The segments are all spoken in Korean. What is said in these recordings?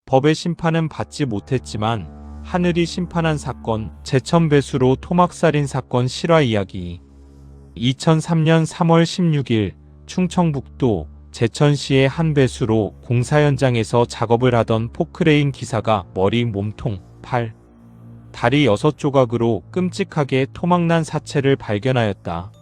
법의 심판은 받지 못했지만 하늘이 심판한 사건, 제천배수로 토막살인 사건 실화 이야기. 2003년 3월 16일 충청북도 제천시의 한 배수로 공사 현장에서 작업을 하던 포크레인 기사가 머리, 몸통, 팔, 다리 6조각으로 끔찍하게 토막난 사체를 발견하였다.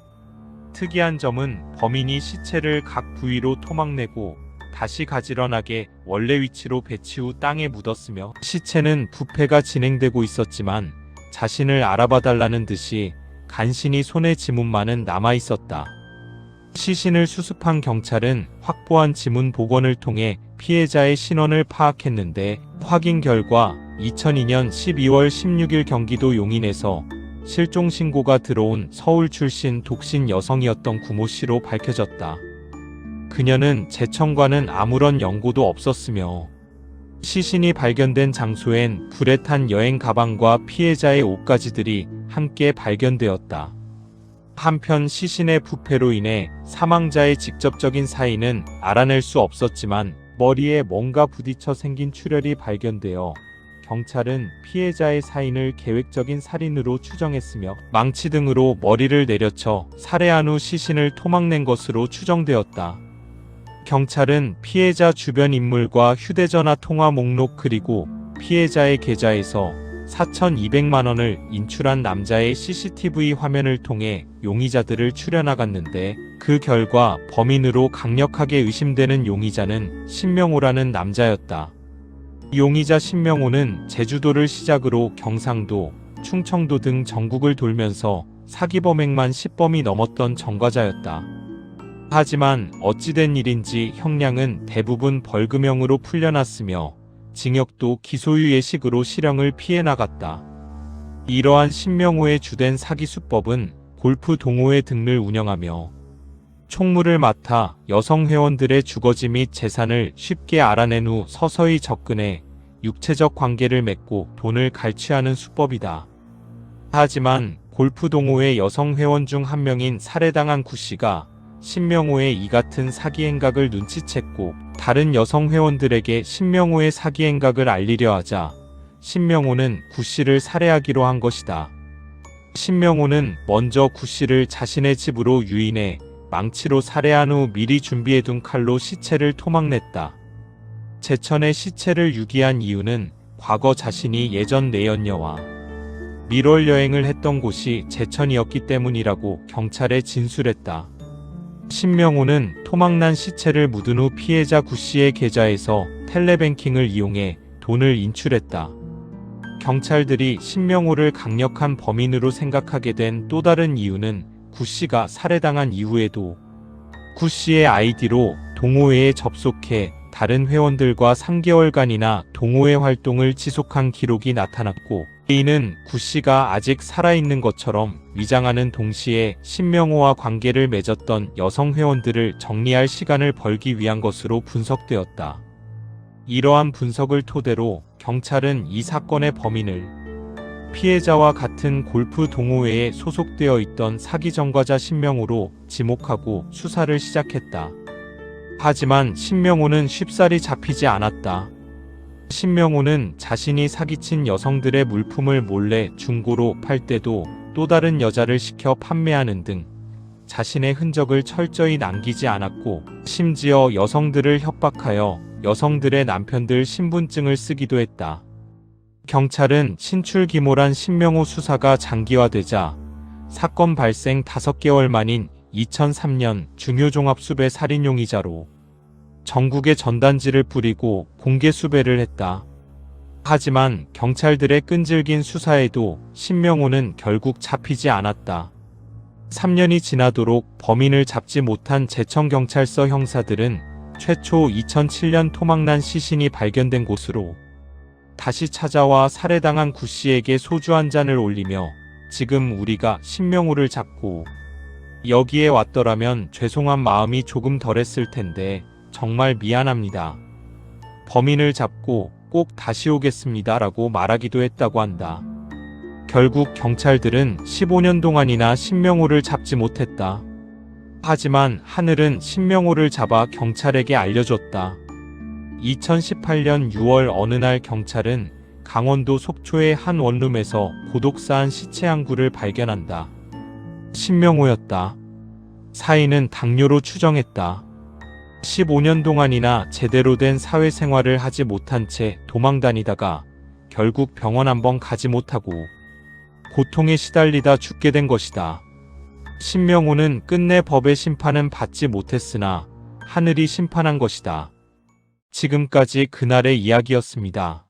특이한 점은 범인이 시체를 각 부위로 토막내고 다시 가지런하게 원래 위치로 배치 후 땅에 묻었으며, 시체는 부패가 진행되고 있었지만 자신을 알아봐달라는 듯이 간신히 손에 지문만은 남아있었다. 시신을 수습한 경찰은 확보한 지문 복원을 통해 피해자의 신원을 파악했는데, 확인 결과 2002년 12월 16일 경기도 용인에서 실종 신고가 들어온 서울 출신 독신 여성이었던 구모 씨로 밝혀졌다. 그녀는 제천과는 아무런 연고도 없었으며 시신이 발견된 장소엔 불에 탄 여행 가방과 피해자의 옷가지들이 함께 발견되었다. 한편 시신의 부패로 인해 사망자의 직접적인 사인은 알아낼 수 없었지만 머리에 뭔가 부딪혀 생긴 출혈이 발견되어 경찰은 피해자의 사인을 계획적인 살인으로 추정했으며, 망치 등으로 머리를 내려쳐 살해한 후 시신을 토막낸 것으로 추정되었다. 경찰은 피해자 주변 인물과 휴대전화 통화 목록 그리고 피해자의 계좌에서 4,200만 원을 인출한 남자의 CCTV 화면을 통해 용의자들을 추려나갔는데, 그 결과 범인으로 강력하게 의심되는 용의자는 신명호라는 남자였다. 용의자 신명호는 제주도를 시작으로 경상도, 충청도 등 전국을 돌면서 사기 범행만 10범이 넘었던 전과자였다. 하지만 어찌된 일인지 형량은 대부분 벌금형으로 풀려났으며 징역도 기소유예 식으로 실형을 피해 나갔다. 이러한 신명호의 주된 사기 수법은 골프 동호회 등을 운영하며 총무를 맡아 여성 회원들의 주거지 및 재산을 쉽게 알아낸 후 서서히 접근해 육체적 관계를 맺고 돈을 갈취하는 수법이다. 하지만 골프 동호회 여성 회원 중 한 명인 살해당한 구 씨가 신명호의 이 같은 사기 행각을 눈치챘고 다른 여성 회원들에게 신명호의 사기 행각을 알리려 하자 신명호는 구 씨를 살해하기로 한 것이다. 신명호는 먼저 구 씨를 자신의 집으로 유인해 망치로 살해한 후 미리 준비해둔 칼로 시체를 토막냈다. 제천에 시체를 유기한 이유는 과거 자신이 예전 내연녀와 밀월 여행을 했던 곳이 제천이었기 때문이라고 경찰에 진술했다. 신명호는 토막난 시체를 묻은 후 피해자 구 씨의 계좌에서 텔레뱅킹을 이용해 돈을 인출했다. 경찰들이 신명호를 강력한 범인으로 생각하게 된 또 다른 이유는 구 씨가 살해당한 이후에도 구 씨의 아이디로 동호회에 접속해 다른 회원들과 3개월간이나 동호회 활동을 지속한 기록이 나타났고, 이는 구 씨가 아직 살아있는 것처럼 위장하는 동시에 신명호와 관계를 맺었던 여성 회원들을 정리할 시간을 벌기 위한 것으로 분석되었다. 이러한 분석을 토대로 경찰은 이 사건의 범인을 피해자와 같은 골프 동호회에 소속되어 있던 사기 전과자 신명호로 지목하고 수사를 시작했다. 하지만 신명호는 쉽사리 잡히지 않았다. 신명호는 자신이 사기친 여성들의 물품을 몰래 중고로 팔 때도 또 다른 여자를 시켜 판매하는 등 자신의 흔적을 철저히 남기지 않았고, 심지어 여성들을 협박하여 여성들의 남편들 신분증을 쓰기도 했다. 경찰은 신출귀몰한 신명호 수사가 장기화되자 사건 발생 5개월 만인 2003년 중요종합수배 살인 용의자로 전국에 전단지를 뿌리고 공개 수배를 했다. 하지만 경찰들의 끈질긴 수사에도 신명호는 결국 잡히지 않았다. 3년이 지나도록 범인을 잡지 못한 제천경찰서 형사들은 최초 2007년 토막난 시신이 발견된 곳으로 다시 찾아와 살해당한 구 씨에게 소주 한 잔을 올리며, 지금 우리가 신명호를 잡고 여기에 왔더라면 죄송한 마음이 조금 덜했을 텐데 정말 미안합니다. 범인을 잡고 꼭 다시 오겠습니다 라고 말하기도 했다고 한다. 결국 경찰들은 15년 동안이나 신명호를 잡지 못했다. 하지만 하늘은 신명호를 잡아 경찰에게 알려줬다. 2018년 6월 어느 날 경찰은 강원도 속초의 한 원룸에서 고독사한 시체 한 구를 발견한다. 신명호였다. 사인은 당뇨로 추정했다. 15년 동안이나 제대로 된 사회생활을 하지 못한 채 도망다니다가 결국 병원 한번 가지 못하고 고통에 시달리다 죽게 된 것이다. 신명호는 끝내 법의 심판은 받지 못했으나 하늘이 심판한 것이다. 지금까지 그날의 이야기였습니다.